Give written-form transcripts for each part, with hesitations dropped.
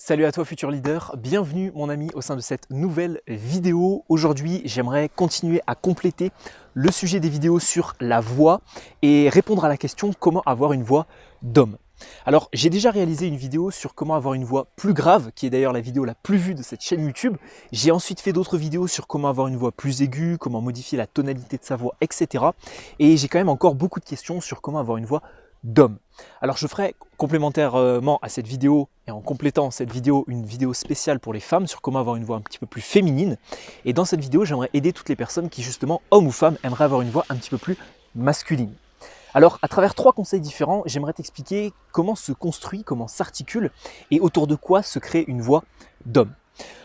Salut à toi futur leader, bienvenue mon ami au sein de cette nouvelle vidéo. Aujourd'hui j'aimerais continuer à compléter le sujet des vidéos sur la voix et répondre à la question comment avoir une voix d'homme. Alors j'ai déjà réalisé une vidéo sur comment avoir une voix plus grave, qui est d'ailleurs la vidéo la plus vue de cette chaîne YouTube. J'ai ensuite fait d'autres vidéos sur comment avoir une voix plus aiguë, comment modifier la tonalité de sa voix, etc. Et j'ai quand même encore beaucoup de questions sur comment avoir une voix d'homme. Alors je ferai complémentairement à cette vidéo et en complétant cette vidéo une vidéo spéciale pour les femmes sur comment avoir une voix un petit peu plus féminine. Et dans cette vidéo j'aimerais aider toutes les personnes qui justement, hommes ou femmes, aimeraient avoir une voix un petit peu plus masculine. Alors à travers 3 conseils différents, j'aimerais t'expliquer comment se construit, comment s'articule et autour de quoi se crée une voix d'homme.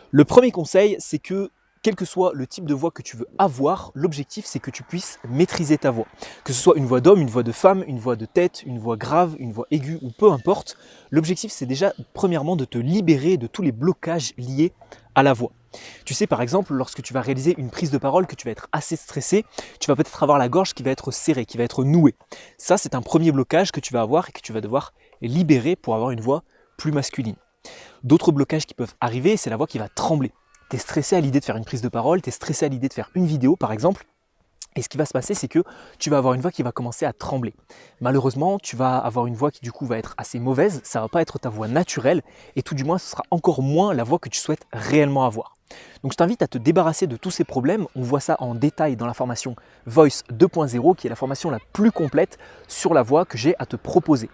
Le premier conseil, c'est que quel que soit le type de voix que tu veux avoir, l'objectif c'est que tu puisses maîtriser ta voix. Que ce soit une voix d'homme, une voix de femme, une voix de tête, une voix grave, une voix aiguë ou peu importe, l'objectif c'est déjà premièrement de te libérer de tous les blocages liés à la voix. Tu sais par exemple, lorsque tu vas réaliser une prise de parole, que tu vas être assez stressé, tu vas peut-être avoir la gorge qui va être serrée, qui va être nouée. Ça c'est un premier blocage que tu vas avoir et que tu vas devoir libérer pour avoir une voix plus masculine. D'autres blocages qui peuvent arriver, c'est la voix qui va trembler. Tu es stressé à l'idée de faire une prise de parole, tu es stressé à l'idée de faire une vidéo par exemple, et ce qui va se passer c'est que tu vas avoir une voix qui va commencer à trembler. Malheureusement, tu vas avoir une voix qui du coup va être assez mauvaise, ça ne va pas être ta voix naturelle, et tout du moins ce sera encore moins la voix que tu souhaites réellement avoir. Donc je t'invite à te débarrasser de tous ces problèmes, on voit ça en détail dans la formation Voice 2.0 qui est la formation la plus complète sur la voix que j'ai à te proposer.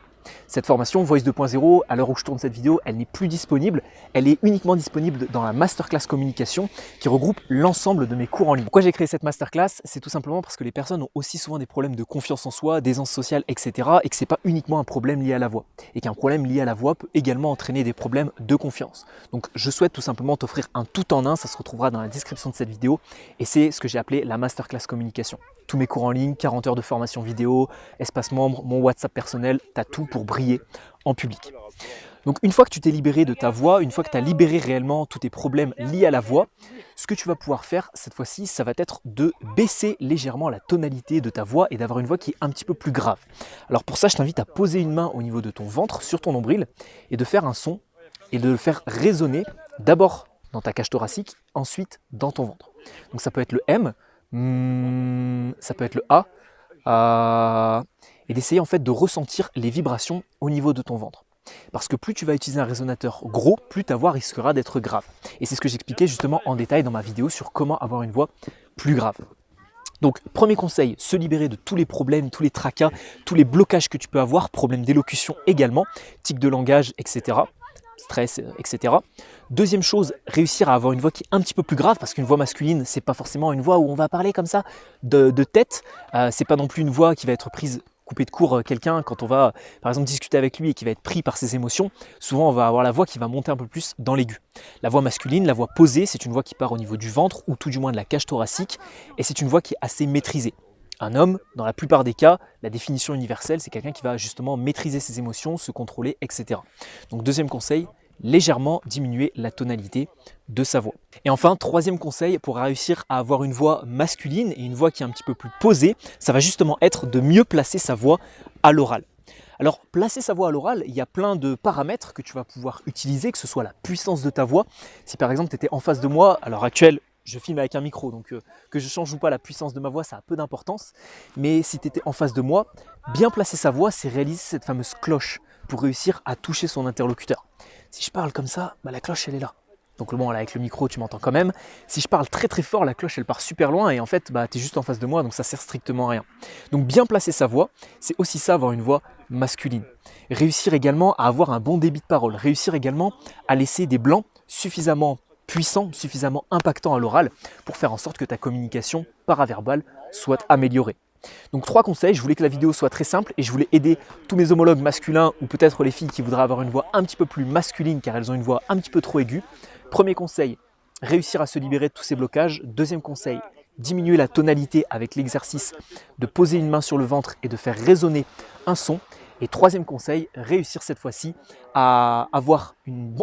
Cette formation Voice 2.0, à l'heure où je tourne cette vidéo, elle n'est plus disponible. Elle est uniquement disponible dans la Masterclass Communication qui regroupe l'ensemble de mes cours en ligne. Pourquoi j'ai créé cette Masterclass? C'est tout simplement parce que les personnes ont aussi souvent des problèmes de confiance en soi, d'aisance sociale, etc. et que ce n'est pas uniquement un problème lié à la voix. Et qu'un problème lié à la voix peut également entraîner des problèmes de confiance. Donc je souhaite tout simplement t'offrir un tout en un, ça se retrouvera dans la description de cette vidéo. Et c'est ce que j'ai appelé la Masterclass Communication. Tous mes cours en ligne, 40 heures de formation vidéo, espace membre, mon WhatsApp personnel, tu as tout pour briller en public. Donc une fois que tu t'es libéré de ta voix, une fois que tu as libéré réellement tous tes problèmes liés à la voix, ce que tu vas pouvoir faire cette fois-ci, ça va être de baisser légèrement la tonalité de ta voix et d'avoir une voix qui est un petit peu plus grave. Alors pour ça, je t'invite à poser une main au niveau de ton ventre, sur ton nombril, et de faire un son et de le faire résonner d'abord dans ta cage thoracique, ensuite dans ton ventre. Donc ça peut être le M, ça peut être le A, et d'essayer en fait de ressentir les vibrations au niveau de ton ventre. Parce que plus tu vas utiliser un résonateur gros, plus ta voix risquera d'être grave. Et c'est ce que j'expliquais justement en détail dans ma vidéo sur comment avoir une voix plus grave. Donc premier conseil, se libérer de tous les problèmes, tous les tracas, tous les blocages que tu peux avoir, problèmes d'élocution également, tics de langage, etc. Stress, etc. Deuxième chose, réussir à avoir une voix qui est un petit peu plus grave, parce qu'une voix masculine, c'est pas forcément une voix où on va parler comme ça de tête. C'est pas non plus une voix qui va être prise, coupée de court quelqu'un quand on va par exemple discuter avec lui et qui va être pris par ses émotions. Souvent, on va avoir la voix qui va monter un peu plus dans l'aigu. La voix masculine, la voix posée, c'est une voix qui part au niveau du ventre ou tout du moins de la cage thoracique, et c'est une voix qui est assez maîtrisée. Un homme, dans la plupart des cas, la définition universelle, c'est quelqu'un qui va justement maîtriser ses émotions, se contrôler, etc. Donc deuxième conseil, légèrement diminuer la tonalité de sa voix. Et enfin, troisième conseil, pour réussir à avoir une voix masculine et une voix qui est un petit peu plus posée, ça va justement être de mieux placer sa voix à l'oral. Alors, placer sa voix à l'oral, il y a plein de paramètres que tu vas pouvoir utiliser, que ce soit la puissance de ta voix. Si par exemple tu étais en face de moi, à l'heure actuelle, je filme avec un micro, donc que je change ou pas la puissance de ma voix, ça a peu d'importance. Mais si tu étais en face de moi, bien placer sa voix, c'est réaliser cette fameuse cloche pour réussir à toucher son interlocuteur. Si je parle comme ça, la cloche elle est là. Donc bon, là avec le micro tu m'entends quand même. Si je parle très très fort, la cloche elle part super loin et en fait tu es juste en face de moi, donc ça sert strictement à rien. Donc bien placer sa voix, c'est aussi ça, avoir une voix masculine. Réussir également à avoir un bon débit de parole. Réussir également à laisser des blancs suffisamment puissant, suffisamment impactant à l'oral pour faire en sorte que ta communication paraverbale soit améliorée. Donc 3 conseils, je voulais que la vidéo soit très simple et je voulais aider tous mes homologues masculins ou peut-être les filles qui voudraient avoir une voix un petit peu plus masculine car elles ont une voix un petit peu trop aiguë. Premier conseil, réussir à se libérer de tous ces blocages. Deuxième conseil, diminuer la tonalité avec l'exercice de poser une main sur le ventre et de faire résonner un son. Et troisième conseil, réussir cette fois-ci à avoir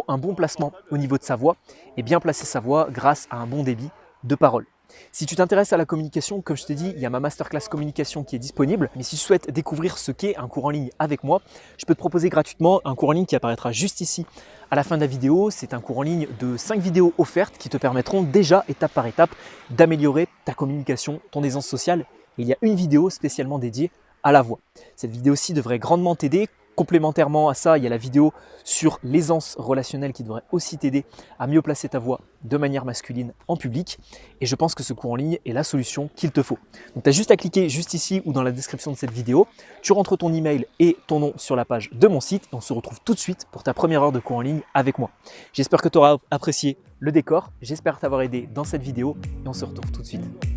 un bon placement au niveau de sa voix et bien placer sa voix grâce à un bon débit de parole. Si tu t'intéresses à la communication, comme je t'ai dit, il y a ma masterclass communication qui est disponible. Mais si tu souhaites découvrir ce qu'est un cours en ligne avec moi, je peux te proposer gratuitement un cours en ligne qui apparaîtra juste ici à la fin de la vidéo. C'est un cours en ligne de 5 vidéos offertes qui te permettront déjà, étape par étape, d'améliorer ta communication, ton aisance sociale. Et il y a une vidéo spécialement dédiée à la voix. Cette vidéo-ci devrait grandement t'aider. Complémentairement à ça, il y a la vidéo sur l'aisance relationnelle qui devrait aussi t'aider à mieux placer ta voix de manière masculine en public. Et je pense que ce cours en ligne est la solution qu'il te faut. Donc tu as juste à cliquer juste ici ou dans la description de cette vidéo. Tu rentres ton email et ton nom sur la page de mon site et on se retrouve tout de suite pour ta première heure de cours en ligne avec moi. J'espère que tu auras apprécié le décor. J'espère t'avoir aidé dans cette vidéo et on se retrouve tout de suite.